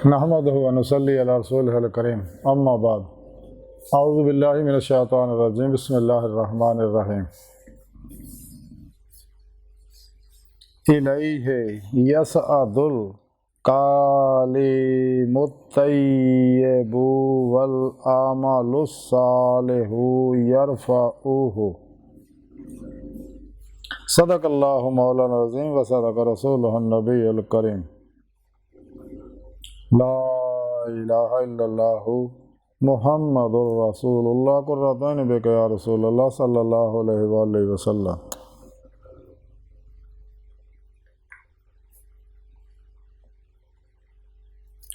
नहमदुहु व नुसल्ली अला रसूलिहिल करीम अम्मा बाद औज़ु बिल्लाहि मिनश शैतानिर रजीम बिस्मिल्लाहिर रहमानिर रहीम इलैहि यसअदुल कालिमुत तय्यिबु वल अमलुस सालिहु यरफ़उहु सदक़ल्लाहु मौलाना अज़ीम व सदक़ रसूलुहुन नबियुल करीम ला इलाहा इल्लल्लाहु मुहम्मदुर रसूलुल्लाह कुर्रतुन बिका या रसूलल्लाह सल्लल्लाहु अलैहि वसल्लम।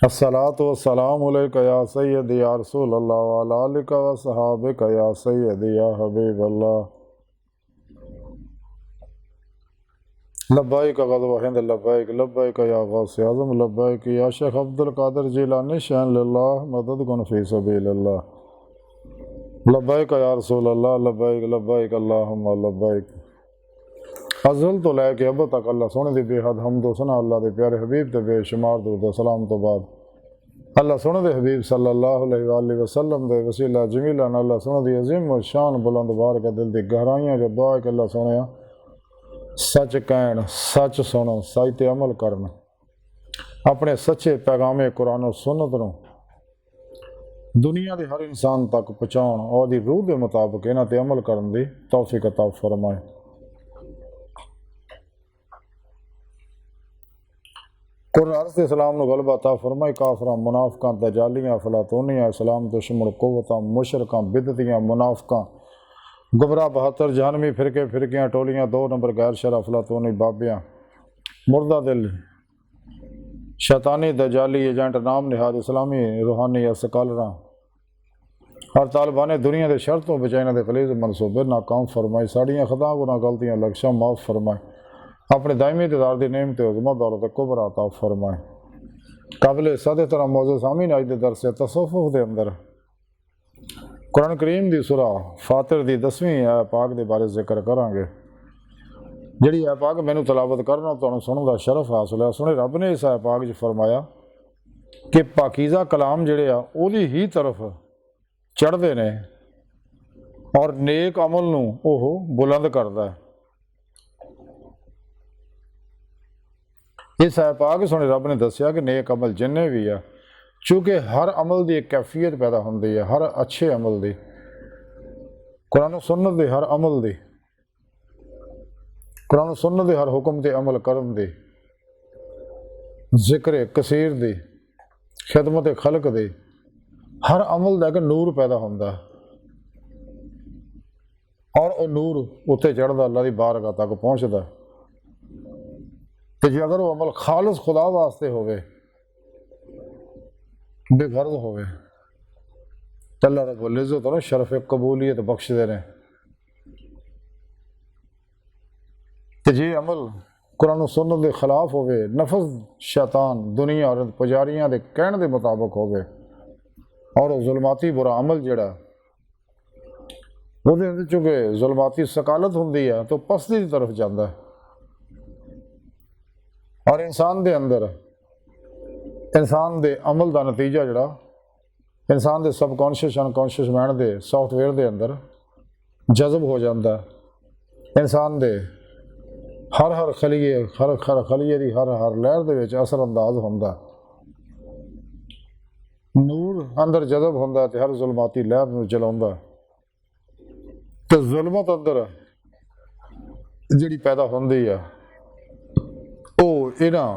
अस्सलातु वस्सलामु अलैका या सय्यदी या रसूलल्लाह व अला आलिका व सहाबिका या सय्यदी या हबीबल्लाह। लब्बैक ग़ज़व हिंद लब्बैक लब्बैक या गौसे आज़म लब्बैक या शेख अब्दुल कादिर जिलानी शान लिल्लाह मदद कुन फी सबीलिल्लाह। लब्बैक या रसूलल्लाह लब्बैक लब्बैक अल्लाहुम्मा लब्बैक। अज़ल तो लैके अब तक अल्लाह सोने दी बेहद हमद व सना अल्लाह दे प्यारे हबीब ते बेशुमार दुरूद व सलाम तो बाद अल्लाह सोने दे हबीब सल्लल्लाहु अलैहि वसल्लम दे वसीला जमीला अल्लाह सोने दी अज़ीम व शान बुलंद बार के दिल दी गहराइयां जो दुआ है कि अल्लाह सोने सच कहन सच सुनो सच ते अमल करन अपने सच्चे पैगामे कुरान और सुन्नत नूं दुनिया के हर इंसान तक पहुँचाउण और दी रूह के मुताबिक इन्हां ते अमल करन दी तौफीक अता फरमाए। कुरान से इस्लाम नूं गलबा अता फरमाए। काफरां मुनाफिकां दजालियां अफलातूनियां इस्लाम दुश्मन कुव्वतां मुशरकां बिदतियां मुनाफिकां गुमराह 72 जहानवी फिरके फिरकियाँ टोलियाँ 2 नंबर गैर शरफ अफलातूनी बाबियाँ मुर्दा दिल शैतानी दजाली एजेंट नाम निहाद इस्लामी रूहानी अस्कलरां और तालिबान दुनिया के शर तो बचाने के खलीज मनसूबे नाकाम फरमाए। साड़ियाँ खता गुनाह गलतियाँ लक्ष्यां माफ़ फरमाए। अपने दायमी दीदार की नेमत उज़मा दौलत कुबरा अता फरमाए। काबिल सद तरह मौजूद सामीन अज के दरस तसव्वुफ के अंदर कुरान करीम की सुरा फातिर की 10वीं ऐ पाक के बारे जिक्र करांगे। जिहड़ी ऐ पाक मैनू तलावत करना तुहानूं सुनने का शरफ हासिल है। सुने रब ने इस ऐ पाक च फरमाया कि पाकीज़ा कलाम जिहड़े आ उहदी ही तरफ चढ़ते ने और नेक अमल नूं ओह बुलंद करदा है। इस ऐ पाक सुने रब ने दस्सिया कि नेक अमल जिन्ने भी आ चूँकि हर अमल की एक कैफियत पैदा होती है हर अच्छे अमल की कुरान सुन्नत के हर अमल की कुरान सुन्नत के हर हुक्म से अमल करन दी जिक्र कसीर दी खिदमत खलक दी हर अमल का एक नूर पैदा होता है और वह नूर उत्ते चढ़ता अल्लाह की बारगाह तक पहुँचता। तो जे अगर वह अमल खालिस खुदा वास्ते होवे बेगर्ज होवे तो अल्लाह रब्बुल इज़्ज़त और शरफ कबूलियत बख्शदे ने। तो जे अमल कुरान सुन्नत के खिलाफ होवे नफस शैतान दुनिया और पुजारियां के कहने के मुताबिक होवे और जुल्माती बुरा अमल जिहड़ा वो चूँकि जुल्माती सकालत होंदी है तो पस्ती की तरफ जाता है और इंसान के अंदर इंसान के अमल का नतीजा जोड़ा इंसान के सबकॉन्शियस अनकॉन्शियस माइंड के सॉफ्टवेयर के अंदर जज़ब हो जाता है। इंसान के हर खलीए हर खलीए की हर लहर के असर अंदाज होंदा नूर अंदर जज़ब होंदा ते हर जुल्माती लहर नूं जलाउंदा। तो जुल्मत अंदर जिहड़ी पैदा होंदी है वो इन्हां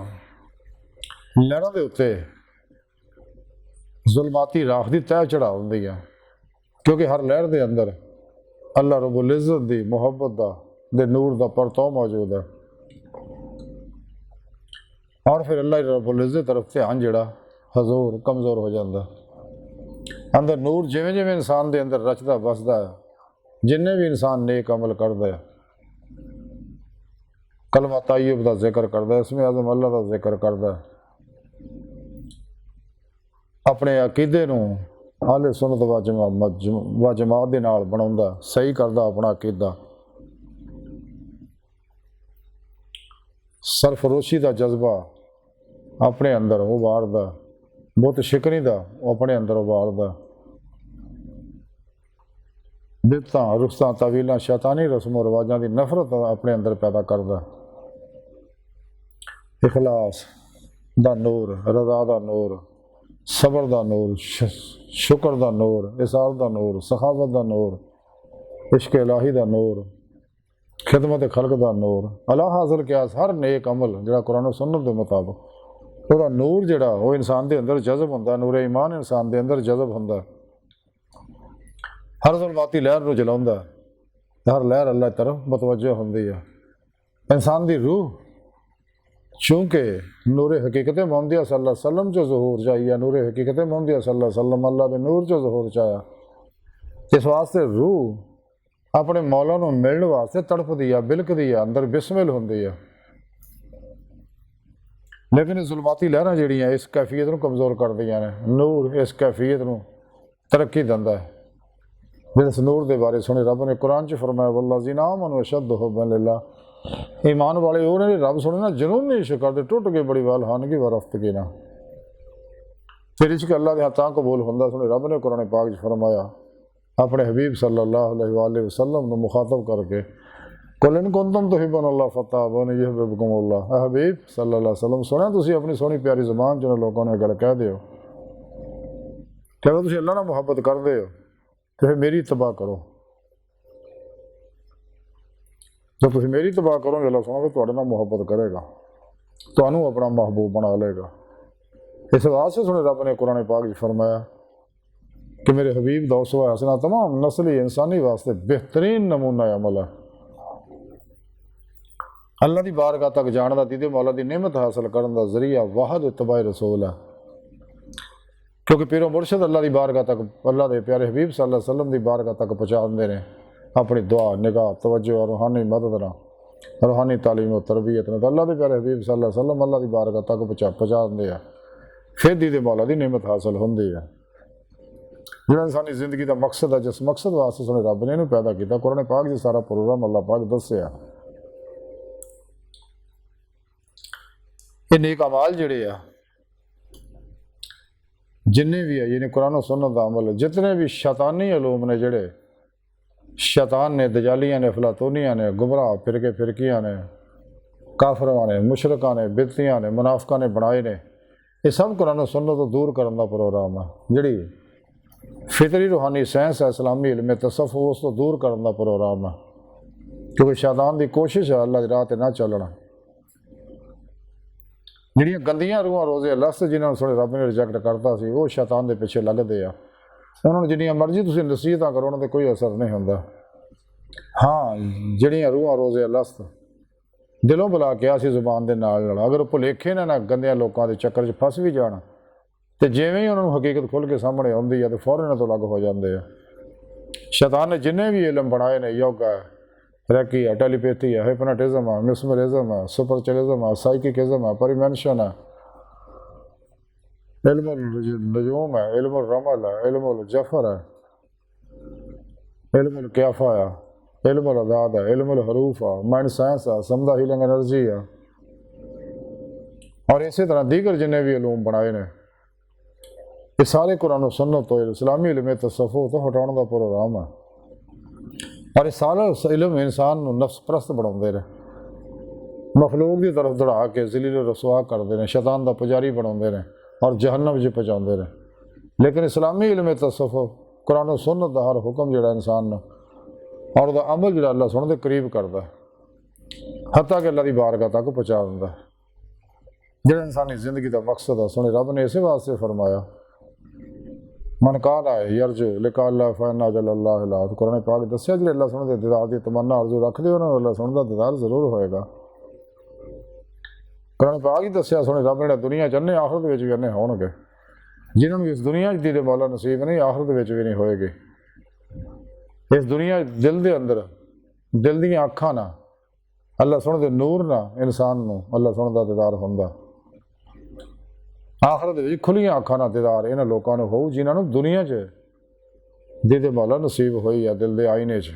लहरां दे उत्ते जुल्माती राख की तह चढ़ा होंदी है क्योंकि हर लहर के अंदर अल्लाह रब्बुल इज़्ज़त की मुहब्बत का दे नूर का परताव मौजूद है और फिर अल्लाह रब्बुल इज़्ज़त तरफ ध्यान जिहड़ा हजूर कमज़ोर हो जाता। अंदर नूर जिवें जिवें इंसान के अंदर रचदा बसदा है जिन्ने भी इंसान नेक अमल करता है कलमा तय्यब का जिक्र करता है इसमें आज़म अल्लाह का जिक्र करता है अपने अकीदे नूं आले सुन्नत व जमात दे नाल बनाउंदा सही करदा अपना अकीदा सरफरोशी का जज्बा अपने अंदर उभारदा बुत शिकनी दा अपने अंदर उबारदा, बिदतां रुखसां तवीलां शैतानी रस्मों रिवाजां की नफरत अपने अंदर पैदा करदा। इखलास दा नूर, रज़ा दा नूर, सबर दा नूर, शुक्र दा नूर, इसार दा नूर, सखावत दा नूर, इश्क इलाही दा नूर, खिदमत खल्क दा नूर, अला हासिल किया हर नेक अमल जिहड़ा कुरान सुन्नत के मुताबिक ਉਹਦਾ ਨੂਰ ਜਿਹੜਾ ਉਹ ਇਨਸਾਨ ਦੇ ਅੰਦਰ ਜਜ਼ਬ ਹੁੰਦਾ, ਨੂਰ ਈਮਾਨ ਇਨਸਾਨ ਦੇ ਅੰਦਰ ਜਜ਼ਬ ਹੁੰਦਾ, ਹਰ ਜ਼ੁਲਮਾਤੀ ਲਹਿਰ ਨੂੰ ਜਲਾਉਂਦਾ, ਹਰ ਲਹਿਰ ਅੱਲਾਹ ਦੀ ਤਰਫ ਮਤਵੱਜਹ ਹੁੰਦੀ ਹੈ। ਇਨਸਾਨ ਦੀ ਰੂਹ ਚੂੰਕਿ ਨੂਰ ਹਕੀਕਤ ਮੁਹੰਮਦੀਆ सल्लल्लाहु अलैहि वसल्लम चो ज़हूर चाहिए, नूर हकीकत मुहम्मदिया सल्लल्लाहु अलैहि वसल्लम अल्लाह के नूर चो ज़हूर चाया, इस वास्ते रूह अपने मौला नूं मिलण वास्ते तड़पदी है, बिलकदी है, अंदर बिस्मिल हुंदी है। लेकिन जुल्माती लहरां जिहड़ियां इस कैफियत नूं कमज़ोर करदियां ने, नूर इस कैफियत नूं तरक्की दिंदा है। जिस नूर के बारे सुने रब ने कुरान च फरमाया, वल्लज़ीना आमनू अशद्दु हुब्बन लिल्लाह, ईमान वाले उन्होंने रब सुने ना जुनूनी इश्क करते, टुट के बड़ी वाल हानगी व रफ्त के ना, फिर इश्क अल्लाह के हाथां कबूल हुंदा। सुने रब ने कुरान पाक च फरमाया अपने हबीब सल्लल्लाहु अलैहि वसल्लम को मुखातब करके, कुल इन कुंतुम तुहिब्बुनल्लाह फत्तबिऊनी युहब्बिबकुमुल्लाह, हबीब सल्लल्लाहु अलैहि वसल्लम सुने तुसीं अपनी सोहनी प्यारी ज़ुबान च लोगों ने गल कह दिओ कि अगर तुसीं अल्लाह नाल मुहब्बत करदे हो तो फिर मेरी इत्तबा करो, जब तुसीं मेरी इत्तबा करोगे अल्लाह सुना तुहाडे नाल मुहब्बत करेगा, तुहानूं अपना महबूब बना लेगा। इस वास्ते सुने रब ने कुरान पाक च फरमाया कि मेरे हबीब दा उसवा हसना तमाम नस्ली इंसानी वास्ते बेहतरीन नमूना अमल है। अल्लाह की बारगाह तक जाने का दीदे मौला की नेमत हासिल करने का जरिया वाहद इत्तबा रसूल है, क्योंकि पीरो मुर्शद अल्लाह की बारगाह तक, अल्लाह के प्यारे हबीब सल्लल्लाहु अलैहि वसल्लम की बारगाह तक पहुँचाते हैं अपनी दुआ, निगाह, तवज्जो और रूहानी मदद ना, रूहानी तालीम और तरबियत ना, तो अल्लाह के प्यारे हबीब सल्लल्लाहु अलैहि वसल्लम अल्लाह की बारगाह तक पहुँचाते हैं, फिर दीदे मौला की नेमत हासिल होती है। जो इंसानी जिंदगी का मकसद है, जिस मकसद वास्ते सुने रब ने इन्हूं पैदा किया, कुरान पाक जी सारा प्रोग्राम अल्लाह पाक दस्सिया। ये नेक अमाल जिहड़े आ जिन्ने भी है, यानी कुरान सुन्नत दा अमल, जितने भी शैतानी अलूम ने, जिहड़े शैतान ने, दजालियां ने, अफलातूनियां ने, गुमराह फिरके फिरकियां ने, काफरां ने, मुशरकां ने, बिदतियां ने, मुनाफिकां ने बनाए ने, ये सब कुरान सुन्नत तो दूर करने का प्रोग्राम है। जिहड़ी फितरी रूहानी साइंस है, इस्लामी इल्म तसव्वुफ, उस तो दूर करने का प्रोग्राम है, क्योंकि शैतान की कोशिश है अल्लाह की राह ते ना चलना। ਜਿਹੜੀਆਂ ਗੰਦੀਆਂ ਰੂਹਾਂ ਰੋਜ਼ੇ ਲਫ਼ਜ਼ ਜਿਨ੍ਹਾਂ ਨੂੰ ਸੁਣੇ ਰੱਬ ਨੇ ਰਿਜੈਕਟ ਕਰਤਾ ਸੀ, ਉਹ ਸ਼ੈਤਾਨ ਦੇ ਪਿੱਛੇ ਲੱਗਦੇ ਆ। ਉਹਨਾਂ ਨੂੰ ਜਿੰਨੀਆਂ ਮਰਜ਼ੀ ਤੁਸੀਂ ਨਸੀਹਤਾਂ ਕਰੋ, ਉਹਨਾਂ 'ਤੇ ਕੋਈ ਅਸਰ ਨਹੀਂ ਹੁੰਦਾ। ਹਾਂ, ਜਿਹੜੀਆਂ ਰੂਹਾਂ ਰੋਜ਼ੇ ਲਫ਼ਜ਼ ਦਿਲੋਂ ਬੁਲਾ ਕੇ ਅਸੀਂ ਜ਼ੁਬਾਨ ਦੇ ਨਾਲ ਨਾਲ, ਅਗਰ ਭੁਲੇਖੇ ਨਾ ਗੰਦਿਆਂ ਲੋਕਾਂ ਦੇ ਚੱਕਰ 'ਚ ਫਸ ਵੀ ਜਾਣ, ਤੇ ਜਿਵੇਂ ਹੀ ਉਹਨਾਂ ਨੂੰ ਹਕੀਕਤ ਖੁੱਲ੍ਹ ਕੇ ਸਾਹਮਣੇ ਆਉਂਦੀ ਆ, ਤੇ ਫੌਰਨ ਇਹਨਾਂ ਤੋਂ ਅਲੱਗ ਹੋ ਜਾਂਦੇ ਆ। ਸ਼ੈਤਾਨ ਨੇ ਜਿੰਨੇ ਵੀ ਇਲਮ ਬਣਾਏ ਨੇ, ਯੋਗਾ, रैकी है, टेलीपैथी है, हिप्नोटिज्म है, मिसमरिज्म है, सुपरचलिज्म है, साइकिकिज्म है, परिमेंशन है, इल्म नजूम है, इल्म रमल है, इल्म जफर है, इल्म क्याफा है, इल्म अदाद है, इल्म हरूफ है, माइंड साइंस है, समदा हीलिंग एनर्जी है, और इसी तरह दीगर जिन्हें भी इलूम बनाए ने, ये सारे कुरान सुन्नत तो इस्लामी इल्म तसव्वुफ तो हटाने का प्रोग्राम है। और इस सारा इलम इंसान नफ्स परस्त बनाते हैं, मखलूक की तरफ दौड़ा के ज़लील रसवा करते हैं, शैतान का पुजारी बनाते हैं और जहन्नम च पहुँचाते हैं। लेकिन इस्लामी इल्म तसव्वुफ कुरान सुन्नत का हर हुक्म जो इंसान और उसका अमल जो अल्लाह सुन के करीब करता है, हत्ता कि अल्लाह की बारगाह तक पहुँचा दिंदा है। जो इंसानी जिंदगी का मकसद है, सुने रब ने इस वास्ते फरमाया, मन कान आए यरजू लिका अल्लाह फ़ैना जल्लाह, कुरान पाक दस्या जो अल्लाह सुन के दीदार की तमन्ना अर्जू रखते हो, उन्होंने अल्लाह सुन का दीदार जरूर होएगा। कुरान पाक ही दस्या सुने रब ने दुनिया चन्ने आखिरत भी अन्ने होणगे, जिन्होंने इस दुनिया दीदे मौला नसीब नहीं, आखिरत भी नहीं होएगी। इस दुनिया दिल के अंदर, दिल दी अखां ना, अल्लाह सुन के नूर ना इंसान नूं अल्लाह सुन का दीदार हुंदा। आखिरत विच खुलियां अखां नाल दीदार इन्हां लोकां नूं होऊ जिन्हां नूं दुनिया 'च दीदे मौला नसीब होई है, दिल दे आईने 'च।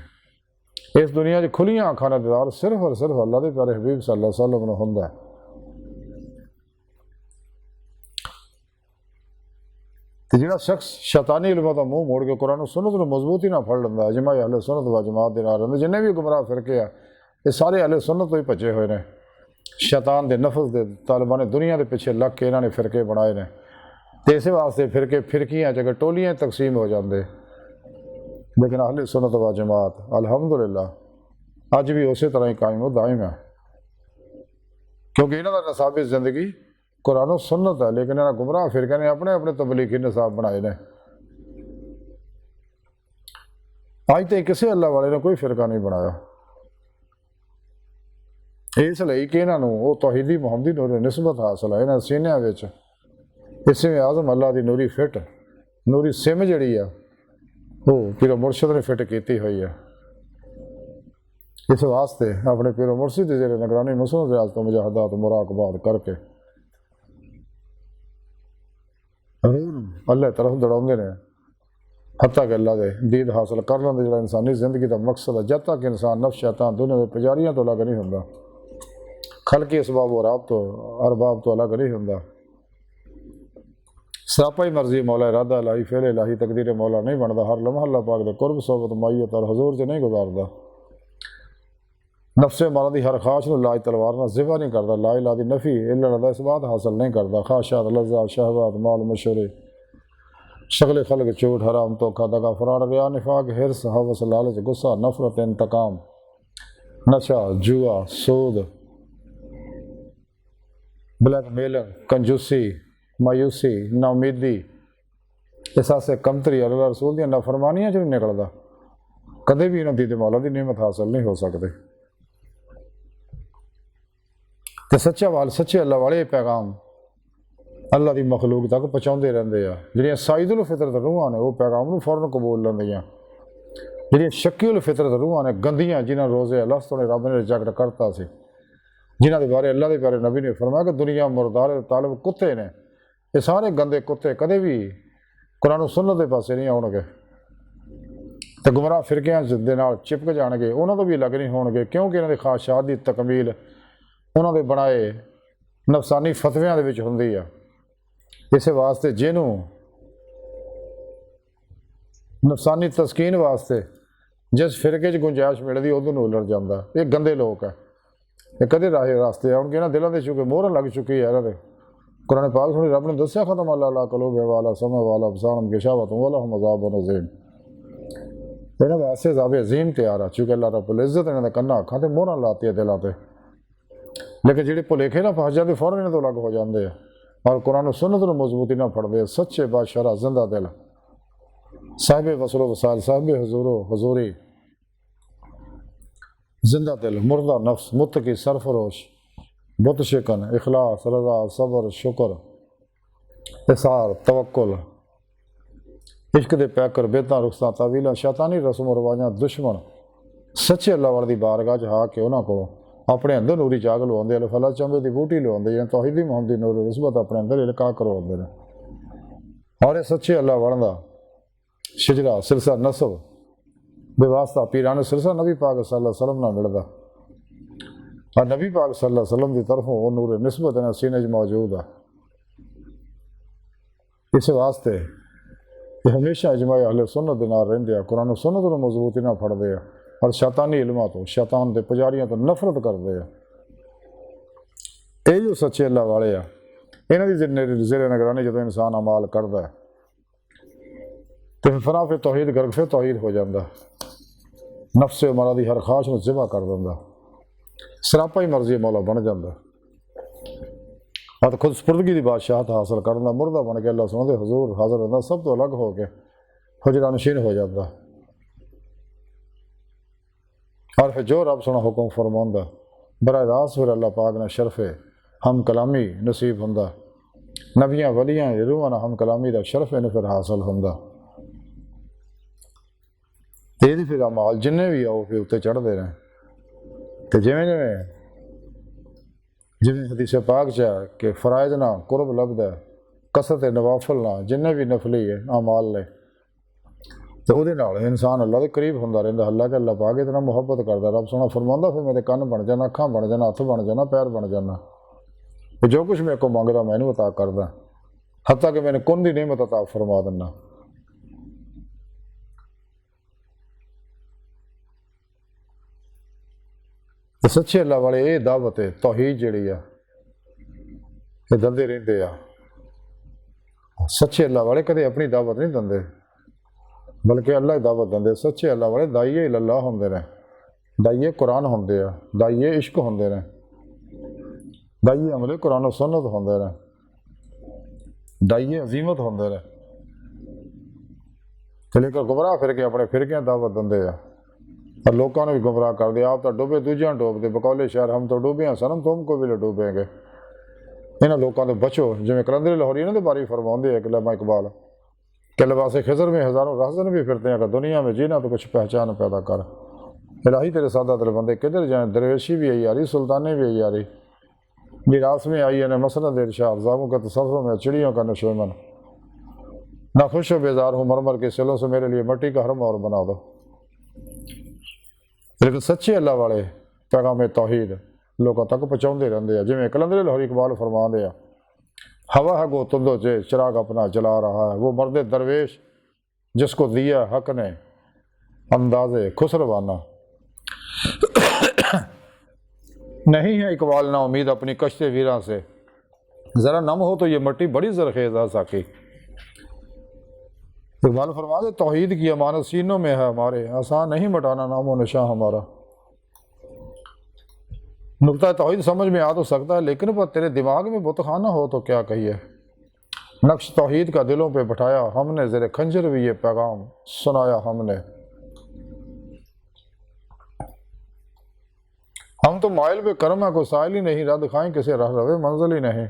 इस दुनिया 'च खुलियां अखां नाल दीदार सिर्फ और सिर्फ अल्लाह दे प्यारे हबीब सल्लल्लाहु अलैहि वसल्लम नूं हुंदा है। तो जिहड़ा शख्स शैतानी इल्मां दा मूँह मोड़ के कुरान सुन्नत नूं मजबूती नाल फड़ लैंदा, अजमा अहले सुन्नत व जमात दे नाल रहिंदे, जिन्ने भी गुमराह फिरके आ ये सारे अहले सुन्नत तो ही भजे हुए ने। शैतान दे नफस दे तालिबान दुनिया के पिछे लग के इन्होंने फिरके बनाए ने, तो इस वास्ते फिरके फिरकियां जगह टोलियां तकसीम हो जाते। लेकिन अहले सुन्नत व जमात अल्हम्दुलिल्लाह अज भी उस तरह ही कायम व दायम है, क्योंकि इन्हों का नसाब जिंदगी कुरान सुन्नत है। लेकिन इन्होंने गुमराह फिरके ने अपने अपने तबलीगी निसाब बनाए ने। अज तक किसी अल्लाह वाले ने कोई फिरका नहीं बनाया, इसलिए कि इन्हों तौहीदी मुहम्मदी नूरी निस्बत हासिल है। इन्होंने सीनिया इसमें आज़म अल्लाह की नूरी फिट नूरी सिम जी आ वो पीरो मुर्शद ने फिट की हुई है। इस वास्ते अपने पीरो मुर्शद की जेरे निगरानी मुस्लिम रियाज तो मुजाहदात मुराकबात करके रूह अल्लाह तरफ दौड़ाते हैं, हत्ता कि अल्लाह के दीद हासिल कर लेंगे, जो इंसानी जिंदगी का मकसद है। जब तक इंसान नफ्स शैतान दुनिया के पुजारियों तो अलग नहीं होंगे, खलकी असबाब और अरबाब तो अलग नहीं होंगे। सरापा ही मर्जी मौला इरादा इलाही फेल इलाही तकदीर मौला नहीं बनता। हर लम्हा अल्लाह पाक दे कुर्ब सोबत मायत और हजूर च नहीं गुजारता। नफ्से मारा की हर ख्वाहिश में लाज तलवार ना जिबा नहीं करता। ला इला दी नफ़ी इल्ला दा इस बात हासिल नहीं करता। ख्वाहिशात लज़्ज़ात शहवात माल मशहूरे शक्ल खलक चोट हराम धोखा दगा फराड रिया निफाक हिरस हवस लालच गुस्सा नफरत इंतकाम नशा जुआ सूद ब्लैकमेलिंग कंजूसी मायूसी नाउमीदी इस आसे कमतरी अल्लाह रसूल दी नाफरमानियां च नहीं निकलता। कदे भी इन्होंने दीद मौला की नियमत हासिल नहीं हो सकते। तो सच्चे अल्लाह वाले पैगाम अल्लाह की मखलूक तक पहुँचाते रहते हैं। जिहड़ियां साइदुल फितरत रूहां ने वो पैगाम को फौरन कबूल लेंदियां। जिहड़ियां शक्कीउल फितरत रूहां ने गंदियां, जिन्होंने रोज़े अल्लाह ने रब ने रिजेक्ट करता सी, जिन्हों के बारे अल्लाह के बारे नबी ने फरमाया कि दुनिया मुर्दार तालब कुत्ते ने, ये सारे गंदे कुत्ते कदे भी कुरान सुन्नत के पासे नहीं आउणगे तो गुमराह फिरकियां दे नाल चिपक जाणगे। उन्हां तो भी अलग नहीं होणगे, क्योंकि इन्हां दी ख्वाहिशात दी तकमील उन्हां दे बनाए नफसानी फतवियां दे विच हुंदी आ। इस वास्ते जिन्हों नफसानी तस्कीन वास्ते जिस फिरके च गुंजाइश मिलती उदों उलझ जाता। ये गंदे लोग है, ये कदे राहे रास्ते आउणगे। इन्हां दिलों दे चुके मोहर लग चुकी है। इन्हां दे कुरान पाक सुनी रब ने दस्या खत्म अल्लाह कलोब वाला समय वाला अफसानम गिशावत वाला मज़ाब नज़ीम। इन्हां वास्ते ज़ाब अजीम तैयार है, चूँकि अल्लाह रब्बुल इज़्ज़त इन्हां दे कन्नां अखां ते मोहर लाती है दिलों ते। लेकिन जिहड़े भुलेखे ना फस जाते फौरन इन्हां तो अलग हो जाते हैं और कुरान सुन्नत नूं मजबूती ना फड़दे। सच्चे बादशाह जिंदा दिल साहिब वसलो वसाल साहिब हजूरो हजूरी जिंदा दिल मुर्दा नफ्स मुत्तकी सरफरोश बुत शिकन इखलास रजा सबर शुक्र इसार तवक्कुल इश्क दे पैकर बेतां रुखसां तावीलां शैतानी रस्म रवाजां दुश्मन सच्चे अल्लाह वाले दी बारगाह च हा के उन्हां कोलों अपने अंदर नूरी जाग लवाते हैं। फला चंबे की बूटी लवाते हैं, तौहीदी मुहम्मदी नूरी निस्बत अपने अंदर इल्का करवाते हैं। और ये सच्चे अल्लाह वालों का शिजरा सिलसिला नसब बेवास्ता पीरान सिलसिला नबी पाक सल्लल्लाहु अलैहि वसल्लम ना मिलता और नबी पाक सल्लल्लाहु अलैहि वसल्लम की तरफों वो नूर निस्बत इन्हां सीने च मौजूद है। इस वास्ते ये हमेशा इजमा अहले सुन्नत दे नाल रहिंदे आ, कुरान सुन्नत नूं मजबूती नाल फड़दे आ और शैतानी इल्मां तो शैतान के पुजारियों तो नफरत करते हैं। यही सच्चे अल्लाह वाले आ। इन्हां दी ज़ेरे निगरानी जो इंसान अमाल करता है तो फना फिर तौहीद कर फिर तौहीद हो जाता। नफ्स मौला की हर ख्वाहिश में ज़िबा कर दिंदा, सरापा ही मर्जी मौला बन जाता और खुद स्पुर्दगी की बादशाहत हासिल करना। मुर्दा बन के अल्लाह सुनते हजूर हाजिर रहता, सब तो अलग हो के हुजरा नशीन हो जाता। और फिर जो रब सोना हुक्म फरमांदा बरा रास फिर अल्लाह पाक ने शरफे हम कलामी नसीब होंदा। नबियां वलियां रूहां हम कलामी का शरफ इन्हें फिर हासिल होंदा। ये फिर अमाल जिन्हें भी आओ फिर उत्ते चढ़ते रहे। तो जिमें जिमें जिमें हदीस पाक च कि फराइज ना कुरब लभदा कसरत नवाफल ना जिन्हें भी नफली है अमाल ने तो वो इंसान अल्लाह के करीब होंदा रहिंदा। अल्लाह के अल्लाह पाके इतना मुहब्बत करता। रब सोना फरमांदा फिर मेरे कन्न बन जाना अखां बन जाना हथ बन जाना पैर बन जाना जो कुछ मेरे को मंगदा मैं इनू अता करदा। हत्ता कि मैंने कुन दी नेमत अता फरमा देना। ते सच्चे अल्लाह वाले ये दावत है तौहीद जिहड़ी आ ये दंदे रहिंदे आ। सच्चे अल्लाह वाले कदे अपनी दावत नहीं दंदे बल्कि अल्लाह की दावत देंदे। सच्चे अल्लाह वाले दाइये इल्लल्लाह होंदे ने, दाइये कुरान होंदे आ, दाइये इश्क होंदे ने, दाइये अमले कुरान और सुन्नत होंदे ने, दाइये अजीमत होंदे ने। ते लेकर गुमराह फिर के अपने फिरकियां दावत देंदे आ और लोगों ने भी गुमराह कर दिया। आप तो डूबे दूजियां डूबते बकौले शहर हम तो डूबे हैं सनम तुमको भी डूबेंगे। इन्होंने लोगों तो बचो जिमें कलंदरी लाहौरी इन्होंने बारी फरमाते है कि लम्मा इकबाल के लिबासे खिजर में हज़ारों रहज़न भी फिरते हैं अगर दुनिया में जीना तो कुछ पहचान पैदा कर। इलाही तेरे सादा दिल बंदे किधर जाएँ। दरवेशी भी आई आ रही, सुल्तानी भी आई आ रही, मीरास में आई है मसनद इरशाद, ज़ामों के तसव्वुफ़ में चिड़ियों का नशोमन। ना खुश व बेजार हूँ मरमर के सिलों से मेरे लिए मिट्टी का हरम और बना दो। लेकिन सच्चे अल्लाह वाले पैगाम तौहीद लोगों तक पहुँचाते रहते हैं। जिमें कलंदरी लाहौरी इकबाल फरमाते हैं, हवा है गो तुंदो जे चिराग अपना जला रहा है, वो मर्द दरवेश जिसको दिया हक ने अंदाज़े खुसरवाना। नहीं है इकबाल ना उम्मीद अपनी कश्ते वीरा से, ज़रा नम हो तो ये मिट्टी बड़ी ज़रखेज़ है साकी। इकबाल फरमाते तौहीद की अमानत सीनों में है हमारे, आसान नहीं मिटाना नामो निशान हमारा। नुक्ता तौहीद समझ में आ तो सकता है लेकिन पर तेरे दिमाग में बुतखाना हो तो क्या कहिए। नक्श तौहीद का दिलों पे बैठाया हमने, ज़ेरे खंजर भी ये पैगाम सुनाया हमने। हम तो माइल पे करम है, कोई साइल ही नहीं, रद्द खाएं किसे रह रवे मंजिल ही नहीं।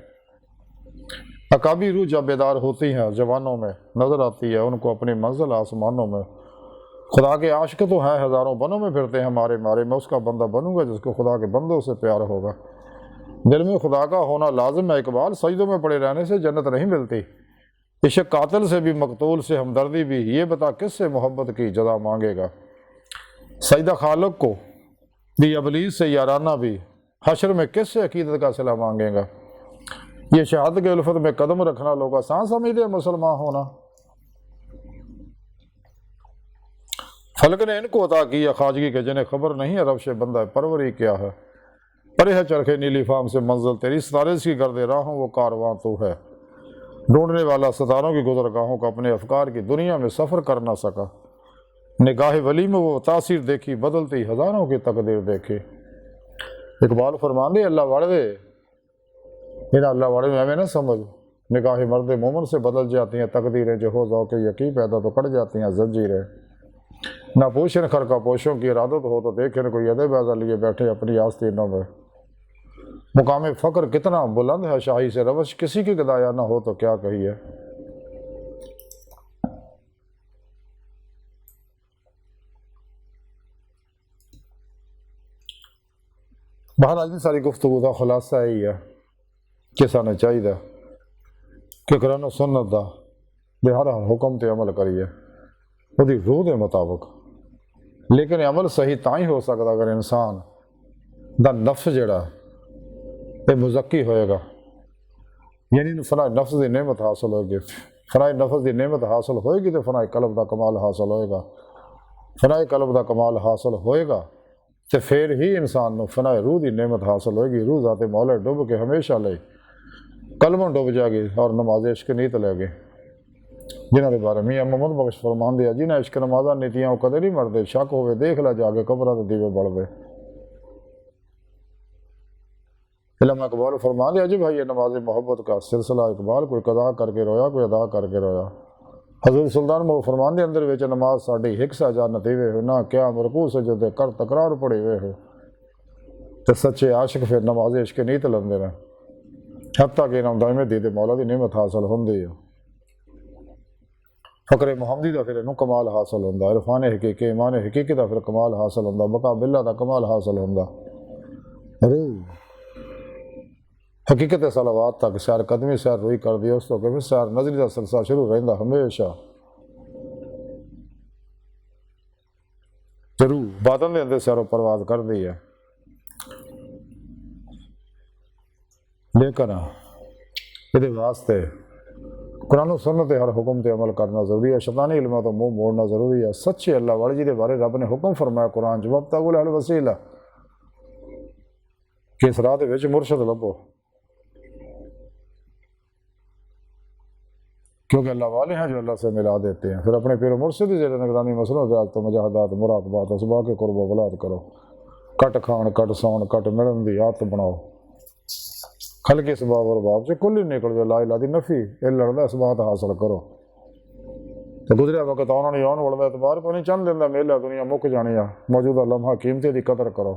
अकाबी रूह जब बेदार होती हैं जवानों में, नजर आती है उनको अपनी मंजिल आसमानों में। खुदा के आशिक तो हैं हज़ारों बनों में फिरते हैं मारे मारे, मैं उसका बंदा बनूंगा जिसको खुदा के बंदों से प्यार होगा। दिल में खुदा का होना लाजिम है इकबाल, सजदों में पड़े रहने से जन्नत नहीं मिलती। इश्क कातिल से भी मकतूल से हमदर्दी भी, ये बता किससे मोहब्बत की जदा मांगेगा। सजदा खालिक को भी अबलीस से याराना भी, हशर में किससे अकीदत का सिला मांगेगा। ये शहादत के उल्फत में कदम रखना लोग आसान समझते हैं मुसलमान होना। फलक ने इनको अता किया खाजगी के जिन्हें खबर नहीं है रब से बंदा परवरी क्या है। परे है चरखे नीली फाम से मंजिल तेरी, सितारे की गर्दे राहों वो कारवां तू है। ढूंढने वाला सितारों की गुजरगाहों का अपने अफकार की दुनिया में सफ़र कर ना सका। निगाह वली में वो तासीर देखी बदलती हज़ारों की तकदीर देखी। इकबाल फरमाते अल्लाह वाले दे इन्हें अल्लाह वाले में हमें ना समझ, निगाह मर्द मोमन से बदल जाती हैं तकदीरें, जो हो जाओ के यकीन पैदा तो कट जाती हैं जंजीरें। ना पूछन खर का पोशों की इरादत हो तो देखें कोई अदे बैजा लिए बैठे अपनी आस्तीनों में। मुकाम फ़क्र कितना बुलंद है शाही से रवश, किसी की गदाया ना हो तो क्या कहिए। बाहर आज सारी गुफ्तगू का खुलासा यही है कि सानू चाहिए कि कुरान सुन्नत दा हर हुक्म ते अमल करिए उसकी रूह के मुताबिक। लेकिन अमल सही ता ही हो सकता अगर इंसान दा नफ्स जड़ा ये मुज़क्की होएगा, यानी फनाए नफ्स की नेमत हासिल होगी। फनाए नफ्स की नेमत हासिल होएगी तो फनाए कल्ब का कमाल हासिल होएगा। फनाए कल्ब का कमाल हासिल होएगा तो फिर ही इंसान को फनाए रूह की नेमत हासिल होएगी। रूह जाते मौले डुब के हमेशा ले कलमों डुब जाएगी और नमाज इश्क नीत लेगी। जिन्होंने बारे मियाँ मोहम्मद बख्श फरमान दिया, जिन्हें इश्क नमाजा नीतियाँ वो कदे नहीं मरते, शक होवे देख ला जाके कब्र के दीवे बढ़ दे। इल्मा इकबाल फरमान दिया जी भाई ये नमाज मोहब्बत का सिलसिला इकबाल, कोई कदा करके रोया कोई अदा करके रोया। हजूर सुल्तान मोह फरमान दे अंदर विच नमाज साड़ी हिक सजा नतीवे हो ना क्या मरकू सजदे कर तकरार पड़े हुए हो। तो सच्चे आशिक फिर नमाज इश्क नीत लंदे ने हत्ता कि इनाम दाइमे दीदे मौला की नेमत हासिल होंदी है। फ़क्रे मुहम्मदी का फिर इनू कमाल हासिल होंदा, इरफान हकीकी ईमान हकीकी का फिर कमाल हासिल होंदा, बका बिल्ला का कमाल हासिल होंदा। हकीकत सलावात तक सैर कदमी सैर रोई कर दी, उस तो फिर सैर नजरी का सिलसिला शुरू रहिंदा हमेशा। जरूर बादन के अंदर सैरों परवाज कर दी है। लेकिन ये वास्ते कुरान सुन्नत हर हुक्म ते अमल करना ज़रूरी है, शैतानी इल्मां तो मुँह मोड़ना ज़रूरी है। सच्चे अल्लाह वाले जिहदे बारे रब ने हुक्म फरमाया कुरान च वब्तगू लहल वसीला कि इस राह दे विच मुरशद लभो, क्योंकि अल्लाह वाले हैं जो अल्लाह से मिला देते हैं। फिर अपने पीर मुर्शिद जेरे निगरानी मसलों तो मुजाहदात मुराकबात असबा के कुर्ब वलाद करो, कट खान कट सौन कट मिलन दी आदत बनाओ, खलके इसबाब और बाब से कुल ही निकल जाओ, ला इला दी नफी ए लड़दा इसबात हासिल करो। तो गुजरिया वक्त उन्होंने आने वाला एतबार को नहीं चंद दिन का मेला दुनिया मुक जानी आ, मौजूदा लम्हा कीमती की कदर करो।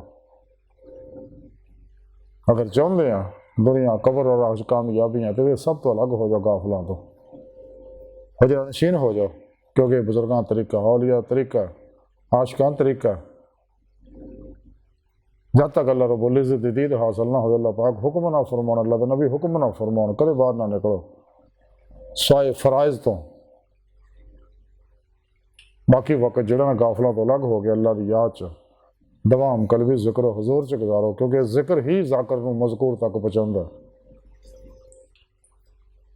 अगर चाहते हैं दुनिया कबर और आज कामयाबियाँ तो वे सब तो अलग हो जाओ, गाफलों तो हजर नशीन हो जाओ, क्योंकि बुजुर्गां तरीका औलिया तरीका आशिकान तरीका, जब तक अल्लाह रब्बुल इज़्ज़त दी दीद हासिल ना हो, अल्लाह पाक हुक्म ना फरमान, अल्लाह का नबी हुक्म ना फरमान, कदे बाहर ना निकलो साए फराइज तो। बाकी वक्त जड़ा गाफलों तो अलग हो गया, अल्लाह की याद च दवाम कलबी जिक्र हजूर च गुजारो, क्योंकि जिक्र ही जाकर मजकूर तक पहुँचाता है।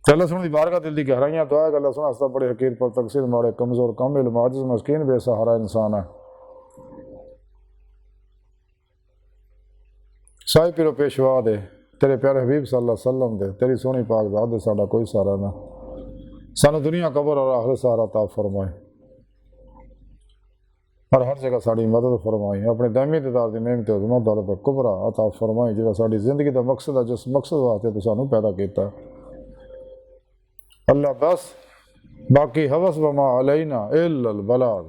अल्लाह सुन दी बारगाह दिल की गहराइयाँ दुआ है, अल्लाह सुन हस्ता बड़े हकीर पर तकसीर मारे कमज़ोर कम इल्म आजिज़ मस्कीन बेसहारा इंसान है। साई पिरो पेशवा दे तेरे प्यारे हबीब सल्लल्लाहु अलैहि वसल्लम दे, तेरी सोहनी पाक ज़ात दे साडा कोई सहारा ना, सानू दुनिया कबर और आखिरत सहारा ता फरमाए और हर जगह साड़ी मदद फरमाई, अपने दामी दिदार की नेमत उजमा दौलत कुबरा अता फरमाई, जो साड़ी जिंदगी का मकसद है, जिस मकसद वास्ते तो सानू पैदा किया। अल्लाह बस बाकी हवस वमा अलैना इल्लल बलाग।